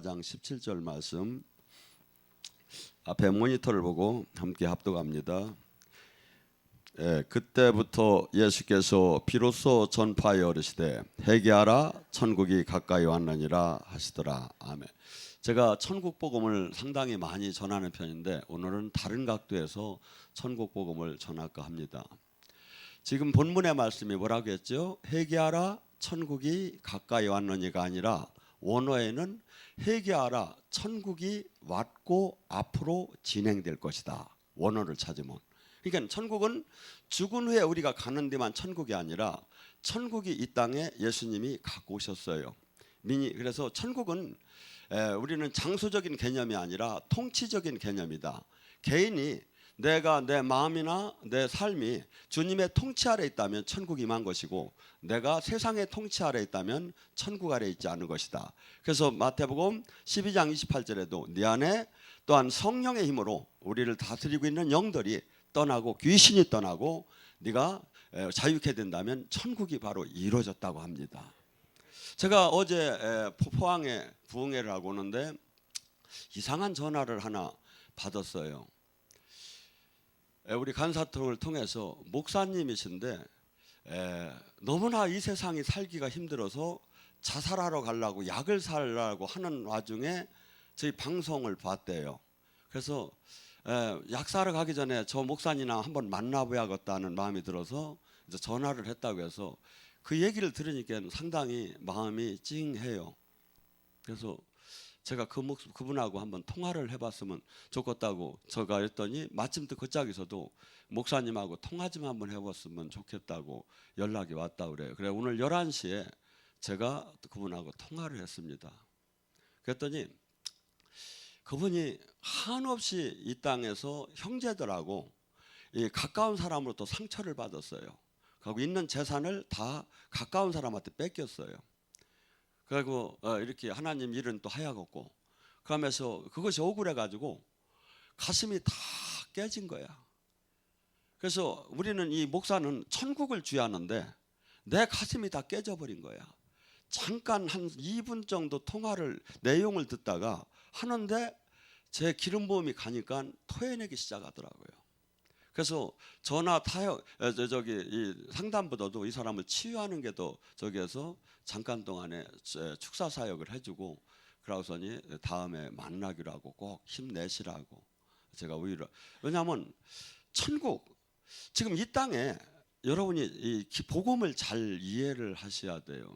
장 17절 말씀 앞에 모니터를 보고 함께 합독합니다. 그때부터 예수께서 비로소 전파하여 이르시되 회개하라 천국이 가까이 왔느니라 하시더라. 아멘. 제가 천국 복음을 상당히 많이 전하는 편인데 오늘은 다른 각도에서 천국 복음을 전할까 합니다. 지금 본문의 말씀이 뭐라고 했죠? 회개하라 천국이 가까이 왔느니가 아니라 원어에는 회개하라 천국이 왔고 앞으로 진행될 것이다. 원어를 찾으면. 그러니까 천국은 죽은 후에 우리가 가는 데만 천국이 아니라 천국이 이 땅에 예수님이 갖고 오셨어요. 그래서 천국은 우리는 장소적인 개념이 아니라 통치적인 개념이다. 개인이 내가 내 마음이나 내 삶이 주님의 통치 아래 있다면 천국이 임한 것이고 내가 세상의 통치 아래 있다면 천국 아래 있지 않은 것이다. 그래서 마태복음 12장 28절에도 네 안에 또한 성령의 힘으로 우리를 다스리고 있는 영들이 떠나고 귀신이 떠나고 네가 자유케 된다면 천국이 바로 이루어졌다고 합니다. 제가 어제 포항에 부흥회를 하고 오는데 이상한 전화를 하나 받았어요. 우리 간사톡을 통해서 목사님이신데 너무나 이 세상이 살기가 힘들어서 자살하러 가려고 약을 사려고 하는 와중에 저희 방송을 봤대요. 그래서 약 사러 가기 전에 저 목사님이나 한번 만나봐야겠다는 마음이 들어서 이제 전화를 했다고 해서 그 얘기를 들으니까 상당히 마음이 찡해요. 그래서 제가 그분하고 한번 통화를 해봤으면 좋겠다고 제가 했더니 마침 또 그 짝에서도 목사님하고 통화 좀 한번 해봤으면 좋겠다고 연락이 왔다 그래요. 그래 오늘 11시에 제가 그분하고 통화를 했습니다. 그랬더니 그분이 한없이 이 땅에서 형제들하고 이 가까운 사람으로부터 상처를 받았어요. 그리고 있는 재산을 다 가까운 사람한테 뺏겼어요. 그리고 이렇게 하나님 일은 또 하야겠고 그러면서 그것이 억울해가지고 가슴이 다 깨진 거야. 그래서 우리는 이 목사는 천국을 주야하는데 내 가슴이 다 깨져버린 거야. 잠깐 한 2분 정도 통화를 내용을 듣다가 하는데 제 기름 부음이 가니까 토해내기 시작하더라고요. 그래서 전화 타협 이 상담보다도 이 사람을 치유하는 게 더 저기에서 잠깐 동안에 축사 사역을 해주고 그러고서니 다음에 만나기로 하고 꼭 힘내시라고 제가 오히려 왜냐하면 천국 지금 이 땅에 여러분이 이 복음을 잘 이해를 하셔야 돼요.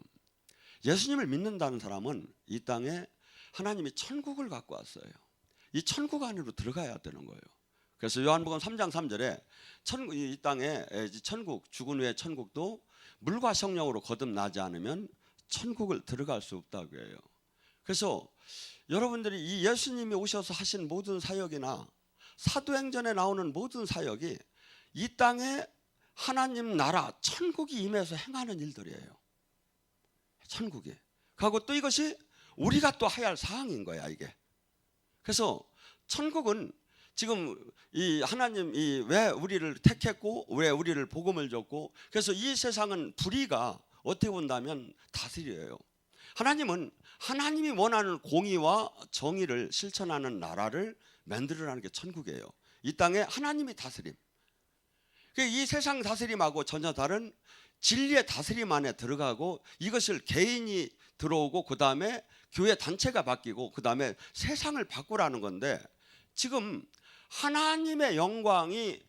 예수님을 믿는다는 사람은 이 땅에 하나님이 천국을 갖고 왔어요. 이 천국 안으로 들어가야 되는 거예요. 그래서 요한복음 3장 3절에 이 땅에 천국 죽은 후에 천국도 물과 성령으로 거듭나지 않으면 천국을 들어갈 수 없다고 해요. 그래서 여러분들이 이 예수님이 오셔서 하신 모든 사역이나 사도행전에 나오는 모든 사역이 이 땅에 하나님 나라 천국이 임해서 행하는 일들이에요. 천국이. 그리고 또 이것이 우리가 또 해야 할 사항인 거야 이게. 그래서 천국은 지금 이 하나님이 왜 우리를 택했고 왜 우리를 복음을 줬고 그래서 이 세상은 불의가 어떻게 본다면 다스려요. 하나님은 하나님이 원하는 공의와 정의를 실천하는 나라를 만들어라는 게 천국이에요. 이 땅에 하나님이 다스림. 이 세상 다스림하고 전혀 다른 진리의 다스림 안에 들어가고 이것을 개인이 들어오고 그 다음에 교회 단체가 바뀌고 그 다음에 세상을 바꾸라는 건데 지금 하나님의 영광이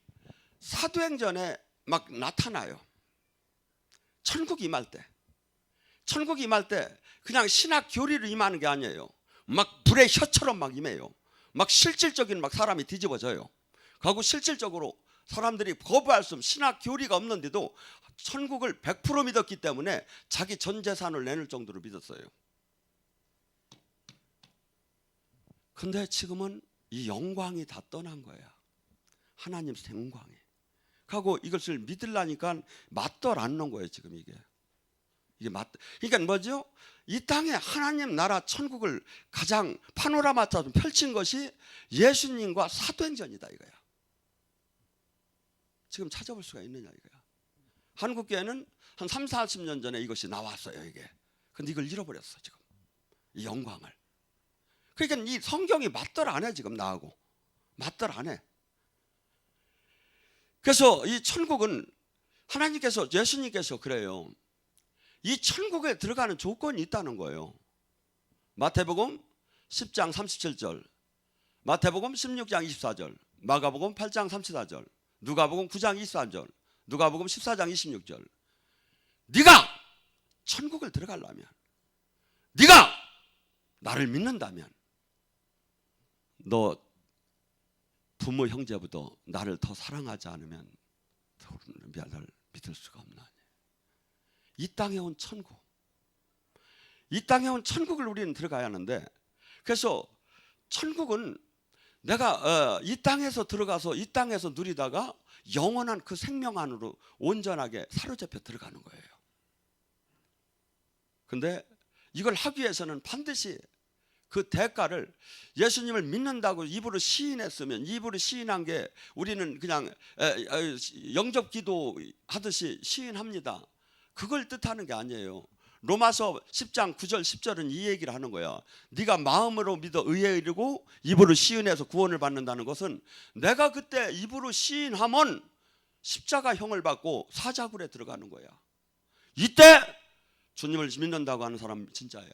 사도행전에 막 나타나요. 천국 임할 때. 천국 임할 때 그냥 신학 교리로 임하는 게 아니에요. 막 불의 혀처럼 막 임해요. 막 실질적인 막 사람이 뒤집어져요. 그리고 실질적으로 사람들이 거부할 수 없는 신학 교리가 없는데도 천국을 100% 믿었기 때문에 자기 전 재산을 내놓을 정도로 믿었어요. 근데 지금은 이 영광이 다 떠난 거야. 하나님 영광이. 하고 이것을 믿으려니까 맞돌 않는 거예요 지금 이게. 그러니까 뭐죠? 이 땅에 하나님 나라 천국을 가장 파노라마처럼 펼친 것이 예수님과 사도행전이다 이거야. 지금 찾아볼 수가 있느냐 이거야. 한국교회는 한 3, 40년 전에 이것이 나왔어요 이게. 근데 이걸 잃어버렸어 지금. 이 영광을. 그러니까 이 성경이 맞들 안 해. 지금 나하고 맞들 안 해. 그래서 이 천국은 하나님께서, 예수님께서 그래요. 이 천국에 들어가는 조건이 있다는 거예요. 마태복음 10장 37절, 마태복음 16장 24절, 마가복음 8장 34절, 누가복음 9장 24절, 누가복음 14장 26절. 네가 천국을 들어가려면, 네가 나를 믿는다면, 너 부모 형제보다 나를 더 사랑하지 않으면 나를 믿을 수가 없나니. 이 땅에 온 천국, 이 땅에 온 천국을 우리는 들어가야 하는데, 그래서 천국은 내가 이 땅에서 들어가서 이 땅에서 누리다가 영원한 그 생명 안으로 온전하게 사로잡혀 들어가는 거예요. 근데 이걸 하기 위해서는 반드시 그 대가를, 예수님을 믿는다고 입으로 시인했으면, 입으로 시인한 게 우리는 그냥 영접 기도 하듯이 시인합니다. 그걸 뜻하는 게 아니에요. 로마서 10장 9절 10절은 이 얘기를 하는 거야. 네가 마음으로 믿어 의에 이르고 입으로 시인해서 구원을 받는다는 것은, 내가 그때 입으로 시인하면 십자가형을 받고 사자굴에 들어가는 거야. 이때 주님을 믿는다고 하는 사람 진짜야.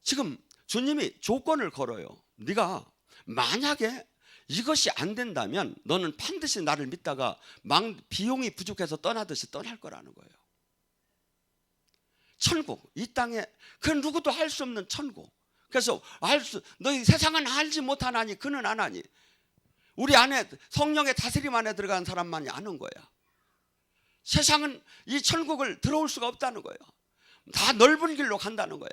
지금 주님이 조건을 걸어요. 네가 만약에 이것이 안 된다면 너는 반드시 나를 믿다가 비용이 부족해서 떠나듯이 떠날 거라는 거예요. 천국, 이 땅에 그 누구도 할 수 없는 천국. 그래서 너희 세상은 알지 못하나니 그는 아나니, 우리 안에 성령의 다스림 안에 들어간 사람만이 아는 거야. 세상은 이 천국을 들어올 수가 없다는 거예요. 다 넓은 길로 간다는 거야.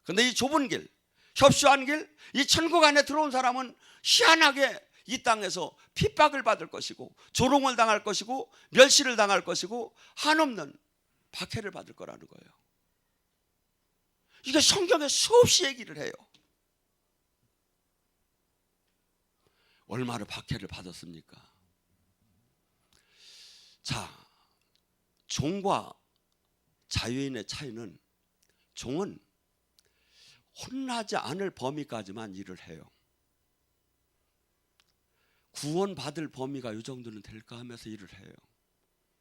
근데 이 좁은 길, 협소한 길, 이 천국 안에 들어온 사람은 희한하게 이 땅에서 핍박을 받을 것이고, 조롱을 당할 것이고, 멸시를 당할 것이고, 한없는 박해를 받을 거라는 거예요. 이게 성경에 수없이 얘기를 해요. 얼마나 박해를 받았습니까? 자, 종과 자유인의 차이는, 종은 혼나지 않을 범위까지만 일을 해요. 구원받을 범위가 이 정도는 될까 하면서 일을 해요.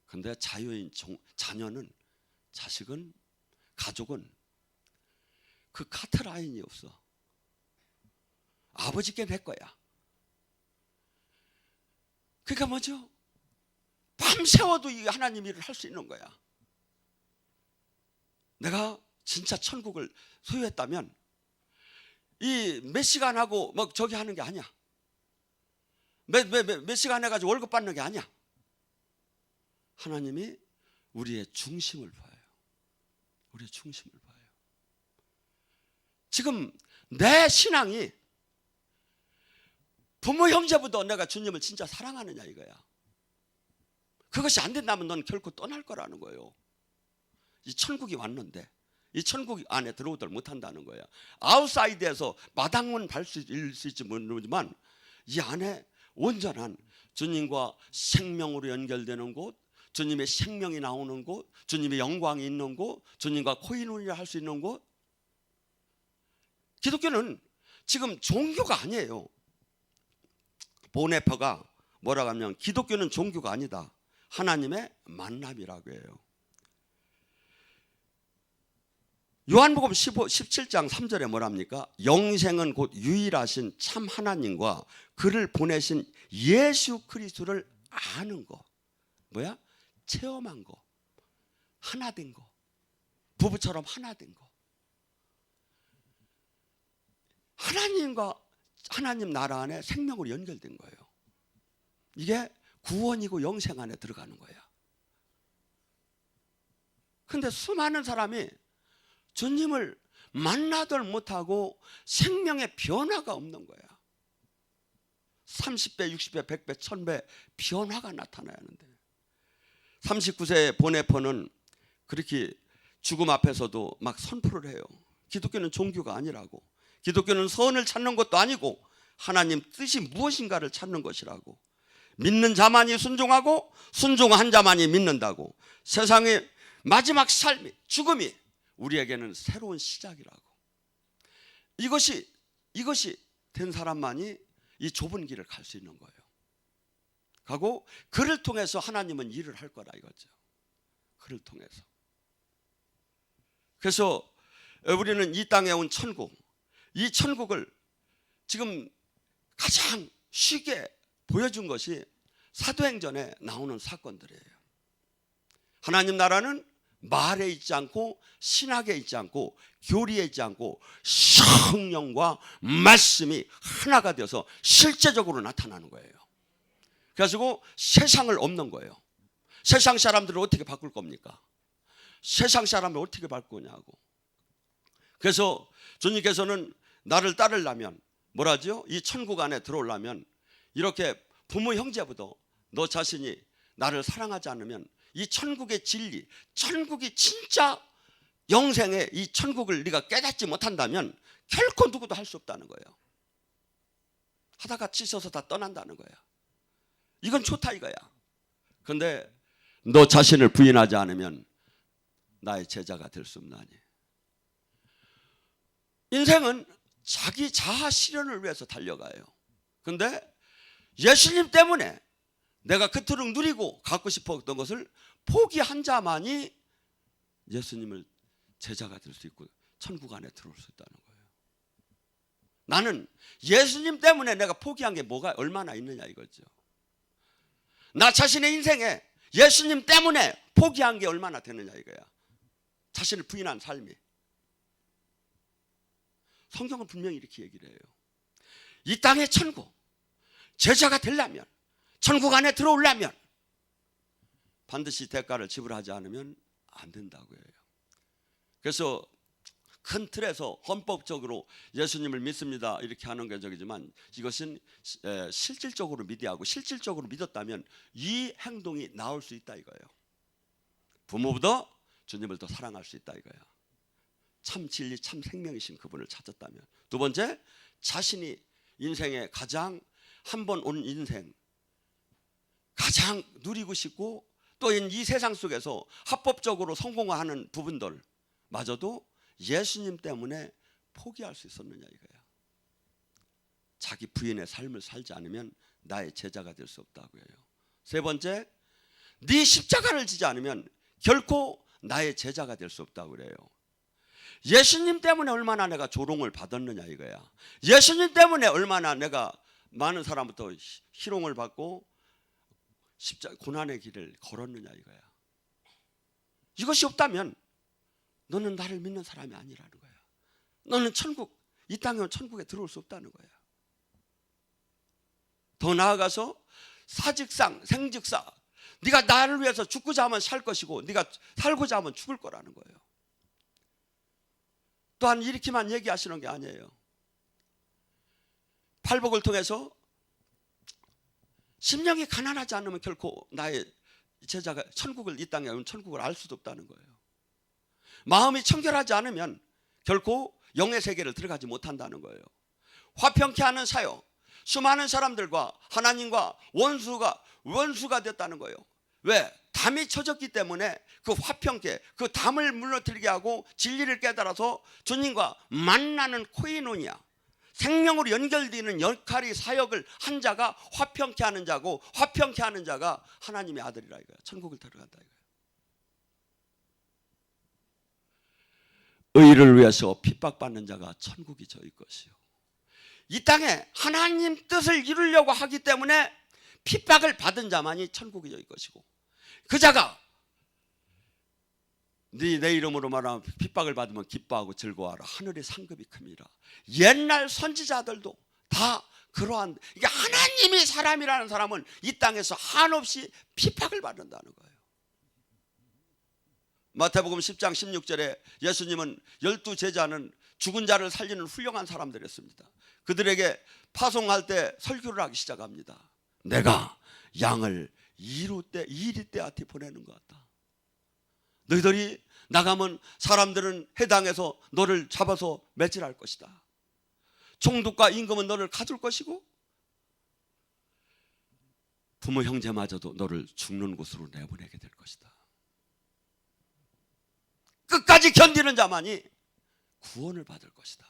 근데 자유인 자녀는, 자식은, 가족은 그 카트라인이 없어. 아버지께 내 거야. 그러니까 뭐죠? 밤새워도 이 하나님 일을 할 수 있는 거야. 내가 진짜 천국을 소유했다면 이 몇 시간 하고 뭐 저기 하는 게 아니야. 몇 시간 해가지고 월급 받는 게 아니야. 하나님이 우리의 중심을 봐요. 우리의 중심을 봐요. 지금 내 신앙이 부모 형제보다 내가 주님을 진짜 사랑하느냐 이거야. 그것이 안 된다면 넌 결코 떠날 거라는 거예요. 이 천국이 왔는데 이 천국 안에 들어오들 못한다는 거야. 아웃사이드에서 마당문 밟을 수 있을지 모르지만 이 안에 온전한 주님과 생명으로 연결되는 곳, 주님의 생명이 나오는 곳, 주님의 영광이 있는 곳, 주님과 코인원이라 할 수 있는 곳. 기독교는 지금 종교가 아니에요. 보네퍼가 뭐라고 하면, 기독교는 종교가 아니다, 하나님의 만남이라고 해요. 요한복음 17장 3절에 뭐랍니까? 영생은 곧 유일하신 참 하나님과 그를 보내신 예수 그리스도를 아는 거. 뭐야? 체험한 거, 하나 된 거, 부부처럼 하나 된 거. 하나님과 하나님 나라 안에 생명으로 연결된 거예요. 이게 구원이고 영생 안에 들어가는 거야. 근데 수많은 사람이 주님을 만나들 못하고 생명의 변화가 없는 거야. 30배, 60배, 100배, 1000배 변화가 나타나야 하는데, 39세의 보네퍼는 그렇게 죽음 앞에서도 막 선포를 해요. 기독교는 종교가 아니라고, 기독교는 선을 찾는 것도 아니고 하나님 뜻이 무엇인가를 찾는 것이라고, 믿는 자만이 순종하고 순종한 자만이 믿는다고, 세상의 마지막 삶이, 죽음이 우리에게는 새로운 시작이라고. 이것이 된 사람만이 이 좁은 길을 갈 수 있는 거예요. 가고 그를 통해서 하나님은 일을 할 거라 이거죠. 그를 통해서. 그래서 우리는 이 땅에 온 천국, 이 천국을 지금 가장 쉽게 보여준 것이 사도행전에 나오는 사건들이에요. 하나님 나라는 말에 있지 않고 신학에 있지 않고 교리에 있지 않고 성령과 말씀이 하나가 되어서 실제적으로 나타나는 거예요. 그래가지고 세상을 엎는 거예요. 세상 사람들을 어떻게 바꿀 겁니까? 세상 사람을 어떻게 바꿀 거냐고. 그래서 주님께서는 나를 따르려면 뭐라죠? 이 천국 안에 들어오려면 이렇게 부모 형제보다 너 자신이 나를 사랑하지 않으면 이 천국의 진리, 천국이 진짜 영생의 이 천국을 네가 깨닫지 못한다면 결코 누구도 할 수 없다는 거예요. 하다가 지쳐서 다 떠난다는 거예요. 이건 좋다 이거야. 그런데 너 자신을 부인하지 않으면 나의 제자가 될 수 없나니. 인생은 자기 자아 실현을 위해서 달려가요. 그런데 예수님 때문에 내가 그토록 누리고 갖고 싶었던 것을 포기한 자만이 예수님을 제자가 될 수 있고 천국 안에 들어올 수 있다는 거예요. 나는 예수님 때문에 내가 포기한 게 뭐가 얼마나 있느냐 이거죠. 나 자신의 인생에 예수님 때문에 포기한 게 얼마나 되느냐 이거야. 자신을 부인한 삶이. 성경은 분명히 이렇게 얘기를 해요. 이 땅의 천국, 제자가 되려면, 천국 안에 들어오려면 반드시 대가를 지불하지 않으면 안 된다고 해요. 그래서 큰 틀에서 헌법적으로 예수님을 믿습니다 이렇게 하는 게 적이지만 이것은 실질적으로 믿어야 하고 실질적으로 믿었다면 이 행동이 나올 수 있다 이거예요. 부모보다 주님을 더 사랑할 수 있다 이거야. 참 진리 참 생명이신 그분을 찾았다면. 두 번째, 자신이 인생에 가장 한 번 온 인생 가장 누리고 싶고 또 이 세상 속에서 합법적으로 성공하는 부분들 마저도 예수님 때문에 포기할 수 있었느냐 이거야. 자기 부인의 삶을 살지 않으면 나의 제자가 될 수 없다고 해요. 세 번째, 네 십자가를 지지 않으면 결코 나의 제자가 될 수 없다고 그래요. 예수님 때문에 얼마나 내가 조롱을 받았느냐 이거야. 예수님 때문에 얼마나 내가 많은 사람부터 희롱을 받고 십자가 고난의 길을 걸었느냐 이거야. 이것이 없다면 너는 나를 믿는 사람이 아니라는 거야. 너는 천국, 이 땅에 온 천국에 들어올 수 없다는 거야. 더 나아가서 사직상, 생직사, 네가 나를 위해서 죽고자 하면 살 것이고 네가 살고자 하면 죽을 거라는 거예요. 또한 이렇게만 얘기하시는 게 아니에요. 팔복을 통해서 심령이 가난하지 않으면 결코 나의 제자가 천국을, 이 땅에 온 천국을 알 수도 없다는 거예요. 마음이 청결하지 않으면 결코 영의 세계를 들어가지 못한다는 거예요. 화평케 하는 사역, 수많은 사람들과 하나님과 원수가 됐다는 거예요. 왜? 담이 쳐졌기 때문에 그 화평케, 그 담을 무너뜨리게 하고 진리를 깨달아서 주님과 만나는 코이노니아, 생명으로 연결되는 역할이 사역을 한 자가 화평케 하는 자고, 화평케 하는 자가 하나님의 아들이라 이거야. 천국을 들어간다 이거야. 의를 위해서 핍박받는 자가 천국이 저희 것이요. 이 땅에 하나님 뜻을 이루려고 하기 때문에 핍박을 받은 자만이 천국이 저희 것이고, 그 자가 내 이름으로 말하면 핍박을 받으면 기뻐하고 즐거워하라. 하늘의 상급이 큽니다. 옛날 선지자들도 다 그러한, 이게 하나님이 사람이라는 사람은 이 땅에서 한없이 핍박을 받는다는 거예요. 마태복음 10장 16절에 예수님은 12제자는 죽은 자를 살리는 훌륭한 사람들이었습니다. 그들에게 파송할 때 설교를 하기 시작합니다. 내가 양을 이리 때한테 보내는 것 같다. 너희들이 나가면 사람들은 해당해서 너를 잡아서 매질할 것이다. 총독과 임금은 너를 가둘 것이고 부모 형제마저도 너를 죽는 곳으로 내보내게 될 것이다. 끝까지 견디는 자만이 구원을 받을 것이다.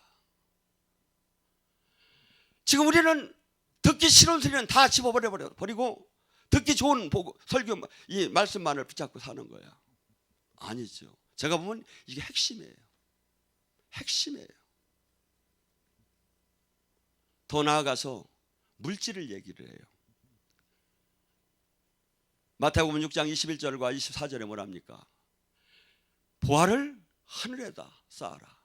지금 우리는 듣기 싫은 소리는 다 집어버리고 듣기 좋은 설교 이 말씀만을 붙잡고 사는 거야. 아니죠. 제가 보면 이게 핵심이에요. 핵심이에요. 더 나아가서 물질을 얘기를 해요. 마태복음 6장 21절과 24절에 뭐랍니까? 보화를 하늘에다 쌓아라.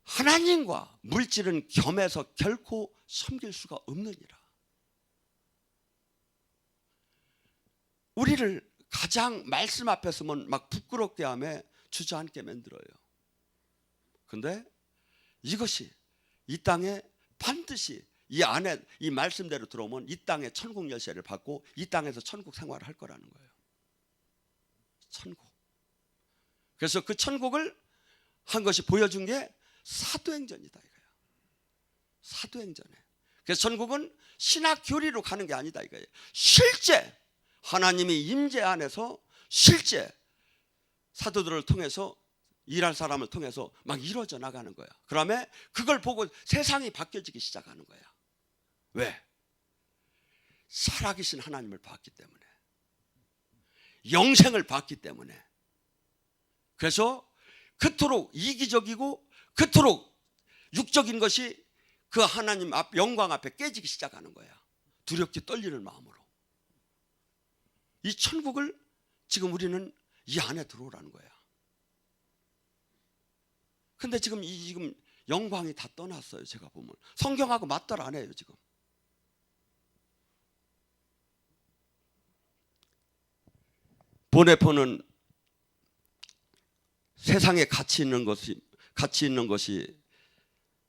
하나님과 물질은 겸해서 결코 섬길 수가 없느니라. 우리를 가장 말씀 앞에 서면 막 부끄럽게 하며 주저앉게 만들어요. 근데 이것이 이 땅에 반드시 이 안에 이 말씀대로 들어오면 이 땅에 천국 열쇠를 받고 이 땅에서 천국 생활을 할 거라는 거예요. 천국. 그래서 그 천국을 한 것이 보여준 게 사도행전이다 이거야. 사도행전에. 그래서 천국은 신학 교리로 가는 게 아니다 이거예요. 실제 하나님이 임재 안에서 실제 사도들을 통해서 일할 사람을 통해서 막 이루어져 나가는 거야. 그러면 그걸 보고 세상이 바뀌어지기 시작하는 거야. 왜? 살아계신 하나님을 봤기 때문에, 영생을 봤기 때문에. 그래서 그토록 이기적이고 그토록 육적인 것이 그 하나님 앞 영광 앞에 깨지기 시작하는 거야. 두렵게 떨리는 마음으로. 이 천국을 지금 우리는 이 안에 들어오라는 거야. 근데 지금 지금 영광이 다 떠났어요. 제가 보면 성경하고 맞들 안 해요. 지금 보네포는 세상에 가치 있는 것이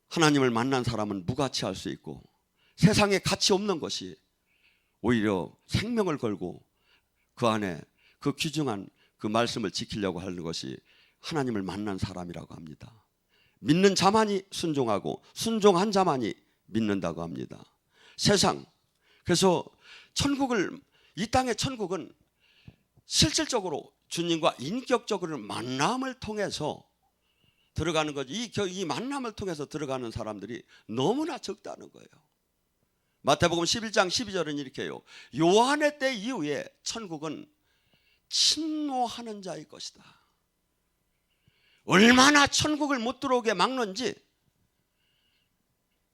하나님을 만난 사람은 무가치할 수 있고, 세상에 가치 없는 것이 오히려 생명을 걸고 그 안에 그 귀중한 그 말씀을 지키려고 하는 것이 하나님을 만난 사람이라고 합니다. 믿는 자만이 순종하고 순종한 자만이 믿는다고 합니다. 세상. 그래서 천국을, 이 땅의 천국은 실질적으로 주님과 인격적으로 만남을 통해서 들어가는 거지. 이 만남을 통해서 들어가는 사람들이 너무나 적다는 거예요. 마태복음 11장 12절은 이렇게 해요. 요한의 때 이후에 천국은 침노하는 자의 것이다. 얼마나 천국을 못 들어오게 막는지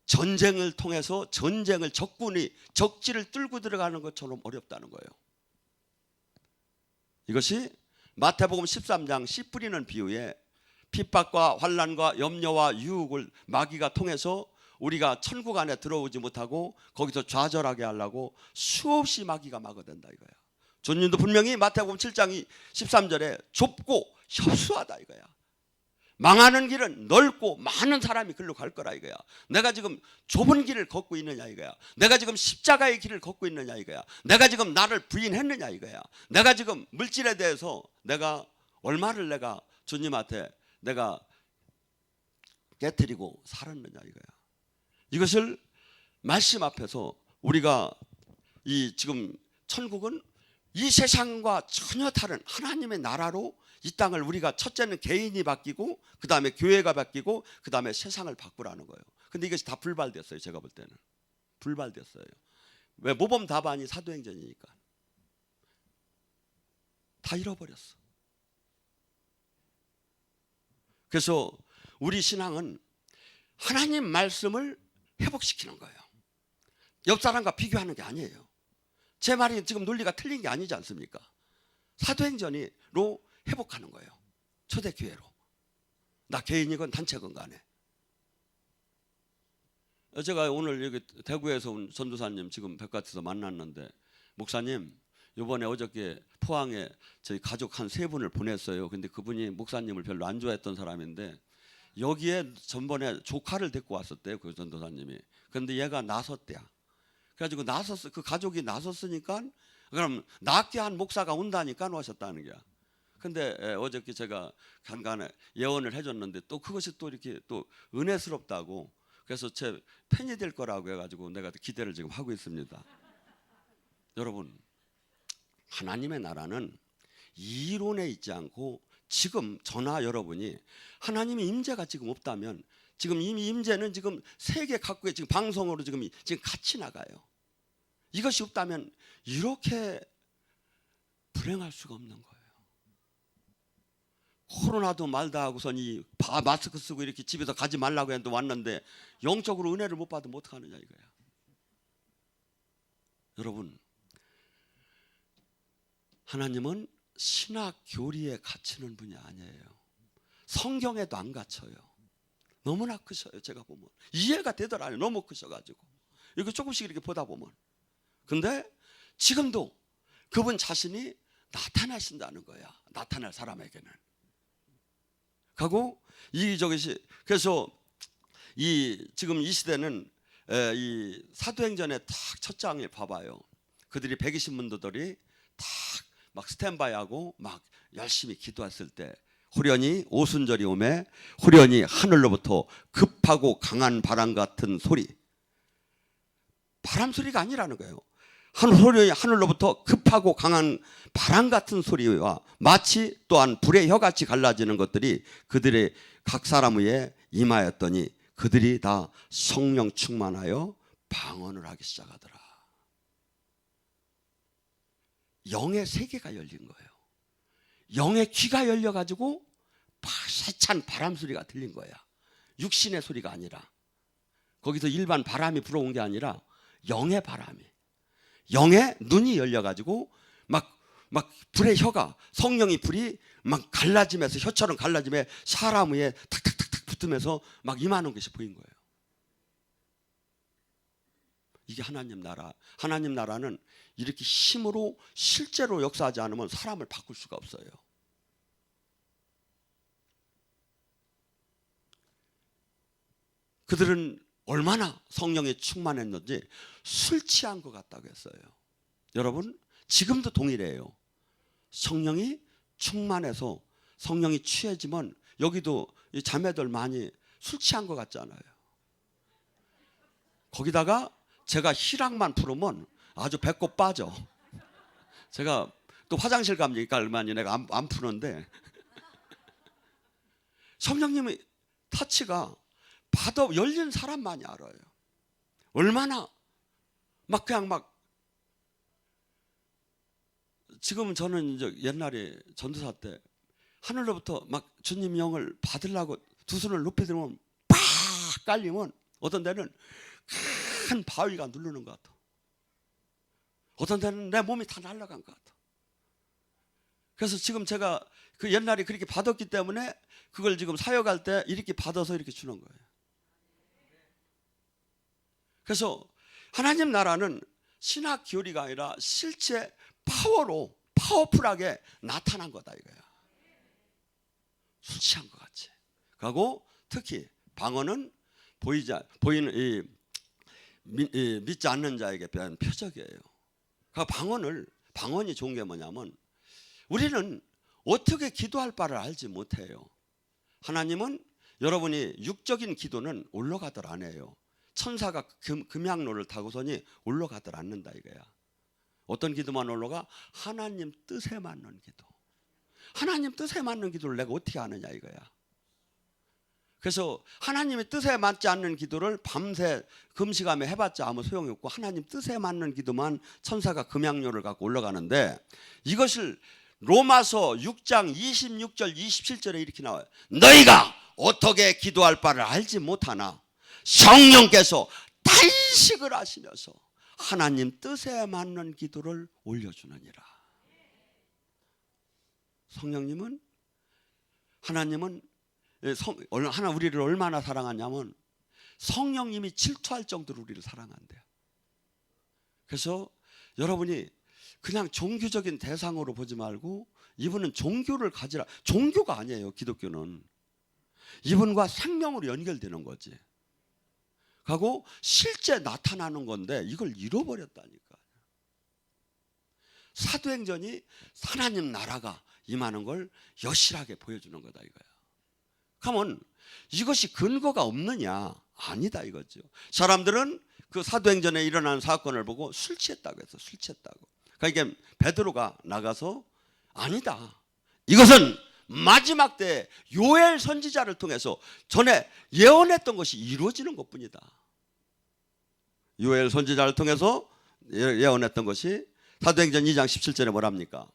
전쟁을 통해서 적군이 적지를 뚫고 들어가는 것처럼 어렵다는 거예요. 이것이 마태복음 13장 씨 뿌리는 비유에 핍박과 환난과 염려와 유혹을 마귀가 통해서 우리가 천국 안에 들어오지 못하고 거기서 좌절하게 하려고 수없이 마귀가 막아댄다 이거야. 주님도 분명히 마태복음 7장 13절에 좁고 협소하다 이거야. 망하는 길은 넓고 많은 사람이 글로 갈 거라 이거야. 내가 지금 좁은 길을 걷고 있느냐 이거야. 내가 지금 십자가의 길을 걷고 있느냐 이거야. 내가 지금 나를 부인했느냐 이거야. 내가 지금 물질에 대해서 내가 얼마를 내가 주님한테 내가 깨트리고 살았느냐 이거야. 이것을 말씀 앞에서 우리가 이 지금 천국은 이 세상과 전혀 다른 하나님의 나라로 이 땅을 우리가 첫째는 개인이 바뀌고 그 다음에 교회가 바뀌고 그 다음에 세상을 바꾸라는 거예요. 근데 이것이 다 불발됐어요. 제가 볼 때는 불발됐어요. 왜? 모범답안이 사도행전이니까 다 잃어버렸어. 그래서 우리 신앙은 하나님 말씀을 회복시키는 거예요. 옆 사람과 비교하는 게 아니에요. 제 말이 지금 논리가 틀린 게 아니지 않습니까? 사도행전으로 회복하는 거예요. 초대교회로. 나 개인이건 단체건 간에. 제가 오늘 여기 대구에서 온 전도사님 지금 백화점에서 만났는데, 목사님 이번에 어저께 포항에 저희 가족 한 3분을 보냈어요. 근데 그분이 목사님을 별로 안 좋아했던 사람인데 여기에 전번에 조카를 데리고 왔었대요. 그 전도사님이. 그런데 얘가 나섰대요. 그래가지고 그 가족이 나섰으니까 그럼 낫게 한 목사가 온다니까 오셨다는 거야. 근데 어저께 제가 간간에 예언을 해줬는데 또 그것이 또 이렇게 또 은혜스럽다고, 그래서 제 팬이 될 거라고 해가지고 내가 기대를 지금 하고 있습니다. 여러분, 하나님의 나라는 이론에 있지 않고 지금 저나 여러분이 하나님의 임재가 지금 없다면 지금 이미 임재는 지금 세계 각국에 지금 방송으로 지금 같이 나가요. 이것이 없다면 이렇게 불행할 수가 없는 거예요. 코로나도 말다 하고선 이 마스크 쓰고 이렇게 집에서 가지 말라고 했는데 왔는데 영적으로 은혜를 못 받으면 어떡하느냐 이거야. 여러분, 하나님은 신학 교리에 갇히는 분이 아니에요. 성경에도 안 갇혀요. 너무나 크셔요. 제가 보면 이해가 되더라고요. 너무 크셔가지고 이거 조금씩 이렇게 보다 보면. 근데 지금도 그분 자신이 나타나신다는 거야. 나타날 사람에게는. 하고 그래서 지금 이 시대는 이 사도행전의 딱 첫 장에 봐봐요. 그들이 120문도들이 딱 막 스탠바이하고 막 열심히 기도했을 때 후련히 오순절이 오매 후련히 하늘로부터 급하고 강한 바람 같은 소리, 바람 소리가 아니라는 거예요. 후련히 하늘로부터 급하고 강한 바람 같은 소리와 마치 또한 불의 혀같이 갈라지는 것들이 그들의 각 사람 위에 임하였더니 그들이 다 성령 충만하여 방언을 하기 시작하더라. 영의 세계가 열린 거예요. 영의 귀가 열려가지고 세찬 바람 소리가 들린 거야. 육신의 소리가 아니라, 거기서 일반 바람이 불어온 게 아니라 영의 바람이, 영의 눈이 열려가지고 막 불의 혀가, 성령의 불이 막 갈라지면서, 혀처럼 갈라지며 사람 위에 탁탁탁탁 붙으면서 막 임하는 것이 보인 거예요. 이게 하나님 나라. 하나님 나라는 이렇게 힘으로 실제로 역사하지 않으면 사람을 바꿀 수가 없어요. 그들은 얼마나 성령에 충만했는지 술 취한 것 같다고 했어요. 여러분, 지금도 동일해요. 성령이 충만해서 성령이 취해지면 여기도 이 자매들 많이 술 취한 것 같잖아요. 거기다가 제가 희락만 풀으면 아주 배꼽 빠져. 제가 또 화장실 가면 얼마 전에 내가 안 푸는데 성령님의 터치가 받아 열린 사람만이 알아요. 얼마나 그냥 지금은 저는 이제 옛날에 전도사 때 하늘로부터 막 주님 영을 받으려고 두 손을 높이 들면 팍 깔리면 어떤 데는 큰 바위가 누르는 것 같아. 어떤 데는 내 몸이 다 날아간 것 같아. 그래서 지금 제가 그 옛날에 그렇게 받았기 때문에 그걸 지금 사역할 때 이렇게 받아서 이렇게 주는 거예요. 그래서 하나님 나라는 신학 교리가 아니라 실제 파워풀하게 나타난 거다 이거야. 술 취한 것 같이. 그리고 특히 방언은 믿지 않는 자에게 대한 표적이에요. 방언이 좋은 게 뭐냐면 우리는 어떻게 기도할 바를 알지 못해요. 하나님은 여러분이 육적인 기도는 올라가들 안 해요. 천사가 금양로를 타고서니 올라가들 않는다 이거야. 어떤 기도만 올라가? 하나님 뜻에 맞는 기도. 하나님 뜻에 맞는 기도를 내가 어떻게 아느냐 이거야. 그래서 하나님의 뜻에 맞지 않는 기도를 밤새 금식하며 해봤자 아무 소용이 없고 하나님 뜻에 맞는 기도만 천사가 금양료를 갖고 올라가는데, 이것을 로마서 6장 26절 27절에 이렇게 나와요. 너희가 어떻게 기도할 바를 알지 못하나 성령께서 단식을 하시면서 하나님 뜻에 맞는 기도를 올려주느니라. 하나님은 우리를 얼마나 사랑하냐면 성령님이 질투할 정도로 우리를 사랑한대요. 그래서 여러분이 그냥 종교적인 대상으로 보지 말고 이분은 종교를 가지라. 종교가 아니에요. 기독교는 이분과 생명으로 연결되는 거지. 하고 실제 나타나는 건데 이걸 잃어버렸다니까. 사도행전이 하나님 나라가 임하는 걸 여실하게 보여주는 거다 이거야. 그러면 이것이 근거가 없느냐? 아니다 이거죠. 사람들은 그 사도행전에 일어난 사건을 보고 술 취했다고 했어. 술 취했다고. 그러니까 베드로가 나가서 아니다. 이것은 마지막 때 요엘 선지자를 통해서 전에 예언했던 것이 이루어지는 것뿐이다. 요엘 선지자를 통해서 예언했던 것이 사도행전 2장 17절에 뭐랍니까?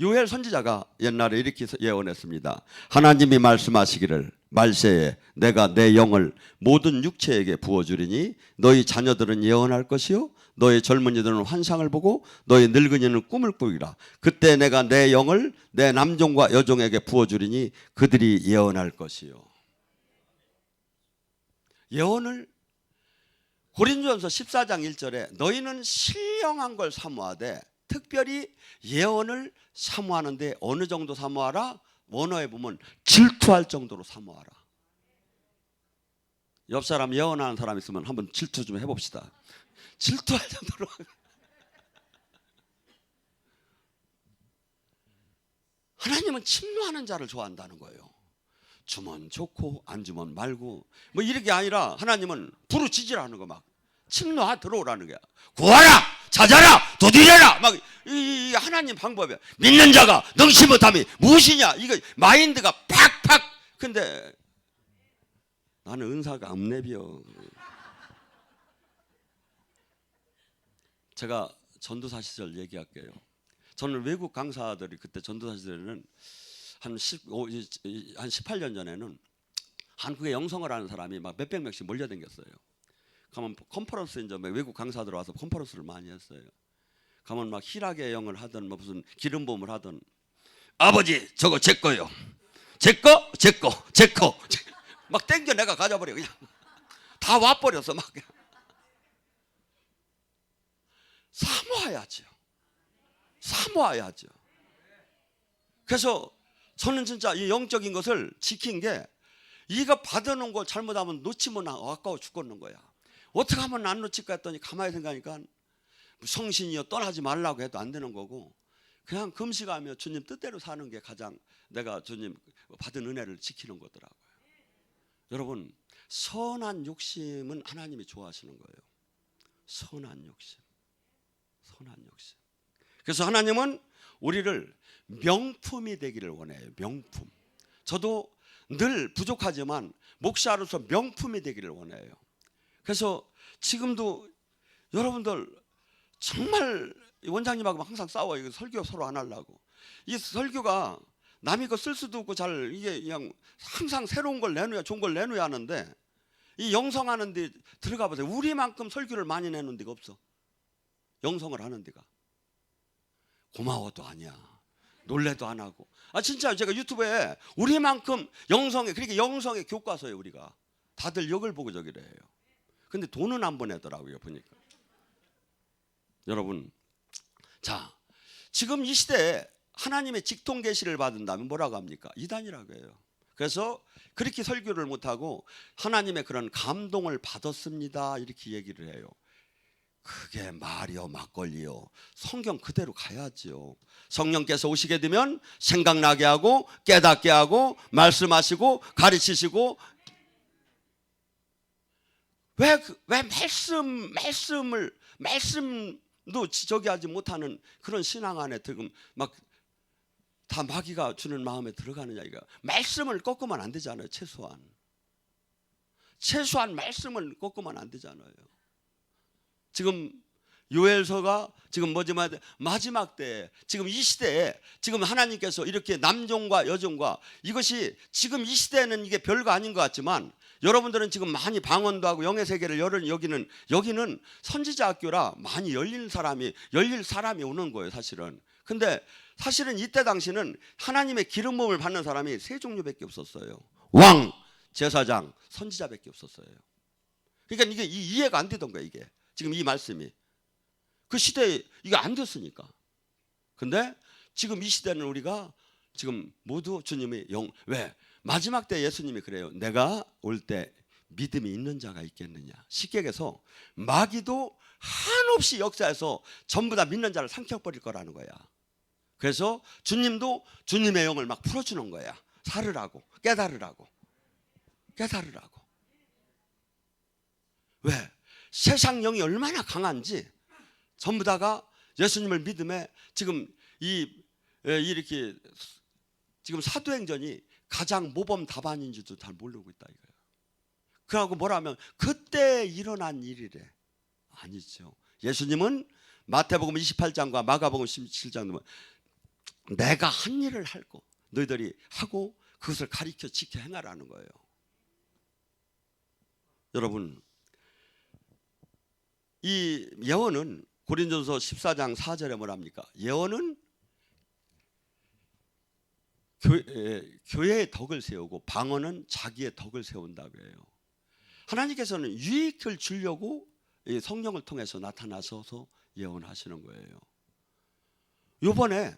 요엘 선지자가 옛날에 이렇게 예언했습니다. 하나님이 말씀하시기를 말세에 내가 내 영을 모든 육체에게 부어주리니 너희 자녀들은 예언할 것이요 너희 젊은이들은 환상을 보고 너희 늙은이는 꿈을 꾸리라. 그때 내가 내 영을 내 남종과 여종에게 부어주리니 그들이 예언할 것이요. 예언을 고린도전서 14장 1절에 너희는 신령한 걸 사모하되 특별히 예언을 사모하는데 어느 정도 사모하라? 원어에 보면 질투할 정도로 사모하라. 옆 사람 예언하는 사람 있으면 한번 질투 좀 해봅시다. 질투할 정도로. 하나님은 침노하는 자를 좋아한다는 거예요. 주면 좋고 안 주면 말고 뭐 이렇게 아니라 하나님은 부르짖으라는 거 막 침노하 들어오라는 거야. 구하라 찾아라 두드려라 막 이 하나님 방법이야. 믿는 자가 능치 못함이 무엇이냐 이거 마인드가 팍팍. 근데 나는 은사가 없네비요. 제가 전도사 시절 얘기할게요. 저는 외국 강사들이 그때 전도사 시절에는 한 18년 전에는 한국에 영성을 하는 사람이 막 몇백 명씩 몰려다녔어요. 가면 컨퍼런스 이제 외국 강사들 와서 컨퍼런스를 많이 했어요. 가면 막 희락의 영을 하든 뭐 무슨 기름 부음을 하든 아버지 저거 제 거요. 제 거 막 땡겨 내가 가져버려 그냥. 다 와버려서 막. 사모해야죠. 사모해야죠. 그래서 저는 진짜 이 영적인 것을 지킨 게 이거 받아놓은 걸 잘못하면 놓치면 아까워 죽겠는 거야. 어떻게 하면 안 놓칠까 했더니 가만히 생각하니까 성신이여 떠나지 말라고 해도 안 되는 거고 그냥 금식하며 주님 뜻대로 사는 게 가장 내가 주님 받은 은혜를 지키는 거더라고요. 여러분 선한 욕심은 하나님이 좋아하시는 거예요. 선한 욕심. 선한 욕심. 그래서 하나님은 우리를 명품이 되기를 원해요. 명품. 저도 늘 부족하지만 목사로서 명품이 되기를 원해요. 그래서 지금도 여러분들 정말 원장님하고 항상 싸워요. 이거 설교 서로 안 하려고. 이 설교가 남이 거 쓸 수도 없고 잘 이게 그냥 항상 새로운 걸 내놓아야 좋은 걸 내놓아야 하는데 이 영성하는 데 들어가 보세요. 우리만큼 설교를 많이 내는 데가 없어. 영성을 하는 데가. 고마워도 아니야. 놀래도 안 하고. 아 진짜 제가 유튜브에 우리만큼 영성에 그렇게 영성의 교과서에 우리가 다들 역을 보고 저기를 해요. 근데 돈은 안 보내더라고요 보니까. 여러분 자 지금 이 시대에 하나님의 직통 계시를 받은다면 뭐라고 합니까? 이단이라고 해요. 그래서 그렇게 설교를 못하고 하나님의 그런 감동을 받았습니다 이렇게 얘기를 해요. 그게 말이요 막걸리요. 성경 그대로 가야지요. 성령께서 오시게 되면 생각나게 하고 깨닫게 하고 말씀하시고 가르치시고 왜 말씀도 저기 하지 못하는 그런 신앙 안에 지금 막 다 마귀가 주는 마음에 들어가느냐 이거. 말씀을 꺾으면 안 되잖아요. 최소한 말씀을 꺾으면 안 되잖아요. 지금 요엘서가 지금 마지막 때 지금 이 시대에 지금 하나님께서 이렇게 남종과 여종과 이것이 지금 이 시대에는 이게 별거 아닌 것 같지만 여러분들은 지금 많이 방언도 하고 영의 세계를 여기는 선지자 학교라 많이 열릴 사람이 오는 거예요 사실은. 근데 사실은 이때 당시는 하나님의 기름 부음을 받는 사람이 세 종류밖에 없었어요. 왕, 제사장, 선지자밖에 없었어요. 그러니까 이게 이해가 안 되던 거예요 이게. 지금 이 말씀이 그 시대에 이게 안 됐으니까. 근데 지금 이 시대는 우리가 지금 모두 주님의 왜 마지막 때 예수님이 그래요. 내가 올 때 믿음이 있는 자가 있겠느냐. 쉽게 얘기해서 마귀도 한없이 역사에서 전부 다 믿는 자를 삼켜버릴 거라는 거야. 그래서 주님도 주님의 영을 막 풀어주는 거야. 살으라고 깨달으라고. 왜? 세상 영이 얼마나 강한지 전부 다가 예수님을 믿음에 지금 이렇게 지금 사도행전이 가장 모범 답안인지도 잘 모르고 있다 이거예요. 그러고 뭐라면 그때 일어난 일이래. 아니죠. 예수님은 마태복음 28장과 마가복음 17장 보면 내가 한 일을 할고 너희들이 하고 그것을 가리켜 지켜 행하라는 거예요. 여러분, 이 예언은 고린도서 14장 4절에 뭐랍니까? 예언은 교회의 덕을 세우고 방언은 자기의 덕을 세운다고 해요. 하나님께서는 유익을 주려고 성령을 통해서 나타나셔서 예언하시는 거예요. 이번에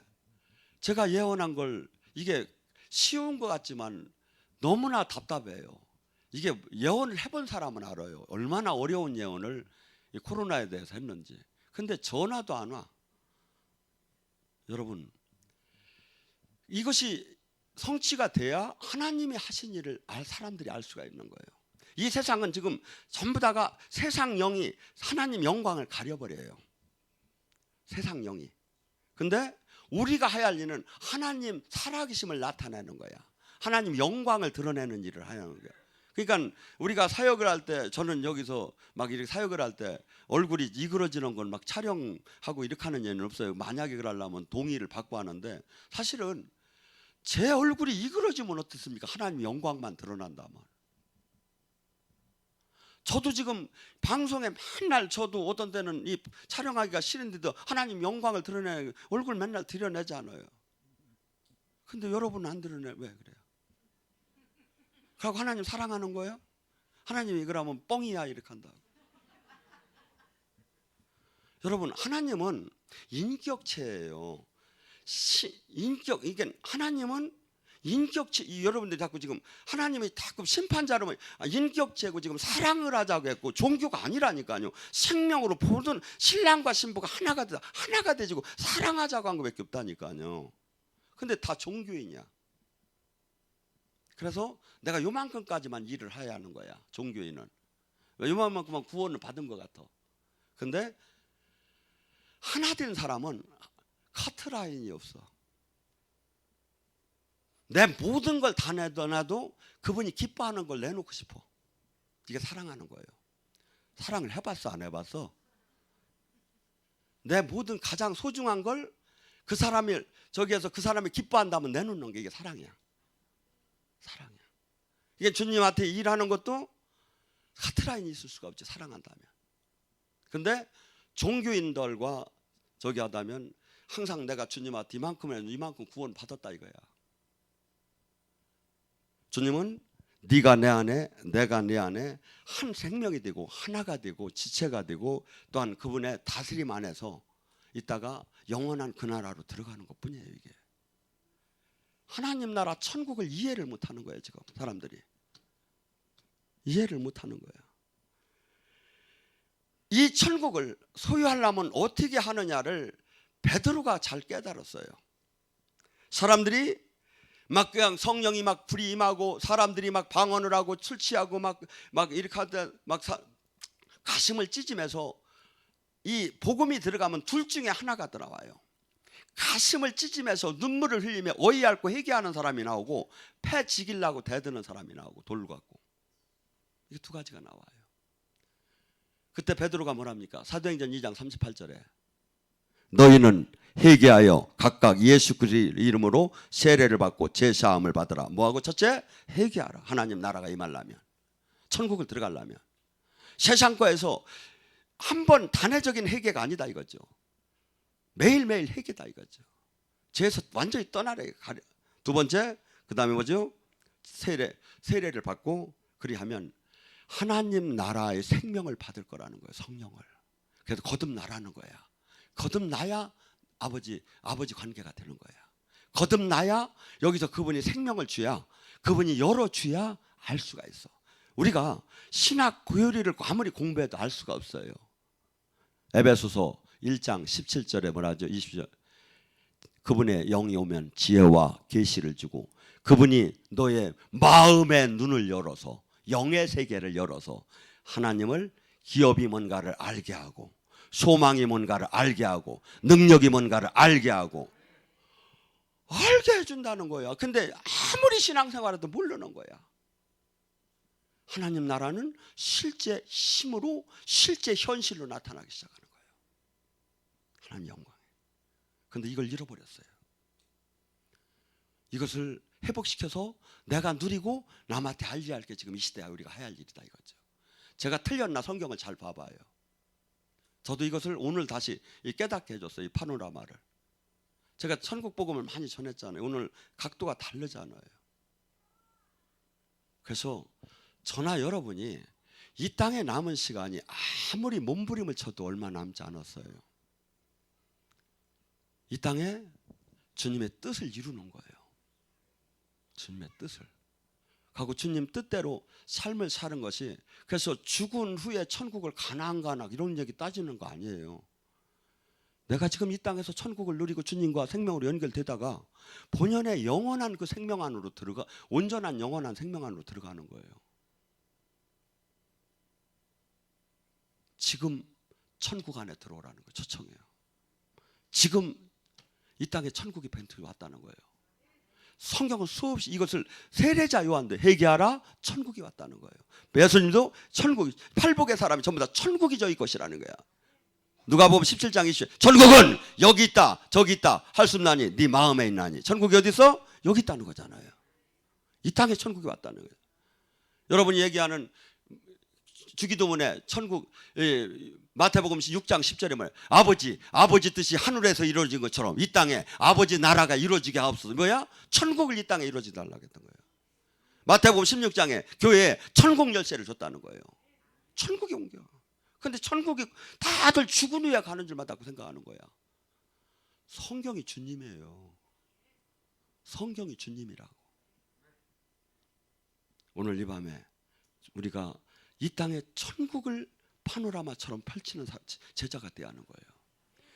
제가 예언한 걸 이게 쉬운 것 같지만 너무나 답답해요. 이게 예언을 해본 사람은 알아요. 얼마나 어려운 예언을 이 코로나에 대해서 했는지. 근데 전화도 안 와. 여러분, 이것이 성취가 돼야 하나님이 하신 일을 사람들이 알 수가 있는 거예요. 이 세상은 지금 전부 다가 세상 영이 하나님 영광을 가려버려요. 세상 영이. 근데 우리가 해야 할 일은 하나님 살아계심을 나타내는 거야. 하나님 영광을 드러내는 일을 하는 거야. 그러니까 우리가 사역을 할 때, 저는 여기서 막 이렇게 사역을 할 때 얼굴이 이그러지는 건 막 촬영하고 이렇게 하는 예는 없어요. 만약에 그러려면 동의를 받고 하는데, 사실은 제 얼굴이 이그러지면 어떻습니까? 하나님 영광만 드러난다면. 저도 지금 방송에 맨날 저도 어떤 때는 이 촬영하기가 싫은데도 하나님 영광을 드러내 얼굴 맨날 드러내잖아요. 근데 여러분은 안 드러내. 왜 그래요? 그리고 하나님 사랑하는 거예요? 하나님이 그러면 뻥이야 이렇게 한다고. 여러분, 하나님은 인격체예요. 인격, 이게 하나님은 인격체. 여러분들 자꾸 지금 하나님이 자꾸 심판자로 인격체고 지금 사랑을 하자고 했고, 종교가 아니라니까요. 생명으로 모든 신랑과 신부가 하나가 되지고 사랑하자고 한 것밖에 없다니까요. 근데 다 종교인이야. 그래서 내가 요만큼까지만 일을 해야 하는 거야. 종교인은 요만큼만 구원을 받은 것 같아. 근데 하나 된 사람은 카트라인이 없어. 내 모든 걸 다 내더라도 그분이 기뻐하는 걸 내놓고 싶어. 이게 사랑하는 거예요. 사랑을 해봤어 안 해봤어? 내 모든 가장 소중한 걸 그 사람이 저기에서 그 사람이 기뻐한다면 내놓는 게 이게 사랑이야. 사랑이야. 이게 주님한테 일하는 것도 카트라인이 있을 수가 없지, 사랑한다면. 근데 종교인들과 저기 하다면 항상 내가 주님한테 이만큼 구원 받았다 이거야. 주님은 네가 내 안에 내가 네 안에 한 생명이 되고 하나가 되고 지체가 되고 또한 그분의 다스림 안에서 있다가 영원한 그 나라로 들어가는 것뿐이에요. 이게 하나님 나라 천국을 이해를 못하는 거예요. 지금 사람들이 이해를 못하는 거예요. 이 천국을 소유하려면 어떻게 하느냐를 베드로가 잘 깨달았어요. 사람들이 막 그냥 성령이 막 불이 임하고 사람들이 막 방언을 하고 술 취하고 막 이렇게 할 때 막 가슴을 찢으면서 이 복음이 들어가면 둘 중에 하나가 들어와요. 가슴을 찢으면서 눈물을 흘리며 어이 앓고 회개하는 사람이 나오고 패 지기려고 대드는 사람이 나오고 돌 갖고. 이게 두 가지가 나와요. 그때 베드로가 뭐랍니까? 사도행전 2장 38절에 너희는 회개하여 각각 예수 그리스도의 이름으로 세례를 받고 제사함을 받으라. 뭐하고? 첫째, 회개하라. 하나님 나라가 임하려면, 천국을 들어가려면. 세상 거에서 한 번 단회적인 회개가 아니다 이거죠. 매일매일 회개다 이거죠. 죄에서 완전히 떠나래. 두 번째, 그 다음에 뭐죠? 세례를 받고 그리하면 하나님 나라의 생명을 받을 거라는 거예요. 성령을. 그래서 거듭나라는 거야. 거듭나야 아버지 관계가 되는 거야. 거듭나야 여기서 그분이 생명을 주야, 그분이 열어주야 알 수가 있어. 우리가 신학 교리를 아무리 공부해도 알 수가 없어요. 에베소서 1장 17절에 뭐라죠? 20절. 그분의 영이 오면 지혜와 계시를 주고 그분이 너의 마음의 눈을 열어서 영의 세계를 열어서 하나님을 기업이 뭔가를 알게 하고 소망이 뭔가를 알게 하고 능력이 뭔가를 알게 하고 알게 해준다는 거야. 근데 아무리 신앙생활해도 모르는 거야. 하나님 나라는 실제 힘으로 실제 현실로 나타나기 시작하는 거예요. 하나님 영광. 근데 이걸 잃어버렸어요. 이것을 회복시켜서 내가 누리고 남한테 알리할 게 지금 이 시대에 우리가 해야 할 일이다 이거죠. 제가 틀렸나 성경을 잘 봐봐요. 저도 이것을 오늘 다시 깨닫게 해줬어요. 이 파노라마를. 제가 천국 복음을 많이 전했잖아요. 오늘 각도가 다르잖아요. 그래서 저나 여러분이 이 땅에 남은 시간이 아무리 몸부림을 쳐도 얼마 남지 않았어요. 이 땅에 주님의 뜻을 이루는 거예요. 주님의 뜻을. 하고 주님 뜻대로 삶을 사는 것이, 그래서 죽은 후에 천국을 가나 안 가나 이런 얘기 따지는 거 아니에요. 내가 지금 이 땅에서 천국을 누리고 주님과 생명으로 연결되다가 본연의 영원한 그 생명 안으로 들어가, 온전한 영원한 생명 안으로 들어가는 거예요. 지금 천국 안에 들어오라는 거 초청해요. 지금 이 땅에 천국이 벤트에 왔다는 거예요. 성경은 수없이 이것을 세례자 요한도 회개하라, 천국이 왔다는 거예요. 예수님도 천국, 팔복의 사람이 전부 다 천국이 저희 것이라는 거야. 누가복음 17장 20절 천국은 여기 있다 저기 있다 할 수 없나니 네 마음에 있나니. 천국이 어디 있어? 여기 있다는 거잖아요. 이 땅에 천국이 왔다는 거예요. 여러분이 얘기하는 주기도문에 천국, 마태복음 6장 10절에 말이에요. 아버지 뜻이 하늘에서 이루어진 것처럼 이 땅에 아버지 나라가 이루어지게 하옵소서. 뭐야? 천국을 이 땅에 이루어지게 달라고 했던 거예요. 마태복음 16장에 교회에 천국 열쇠를 줬다는 거예요. 천국이 옮겨. 근데 천국이 다들 죽은 후에 가는 줄 맞다고 생각하는 거야. 성경이 주님이에요. 성경이 주님이라고. 오늘 이 밤에 우리가 이 땅에 천국을 파노라마처럼 펼치는 제자가 되어야 하는 거예요.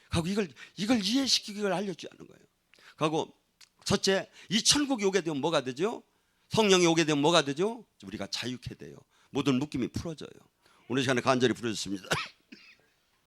하고 이걸 이해시키고 이걸 알려줘야 하는 거예요. 하고 첫째, 이 천국이 오게 되면 뭐가 되죠? 성령이 오게 되면 뭐가 되죠? 우리가 자유케 돼요. 모든 묶임이 풀어져요. 오늘 시간에 간절히 부르셨습니다.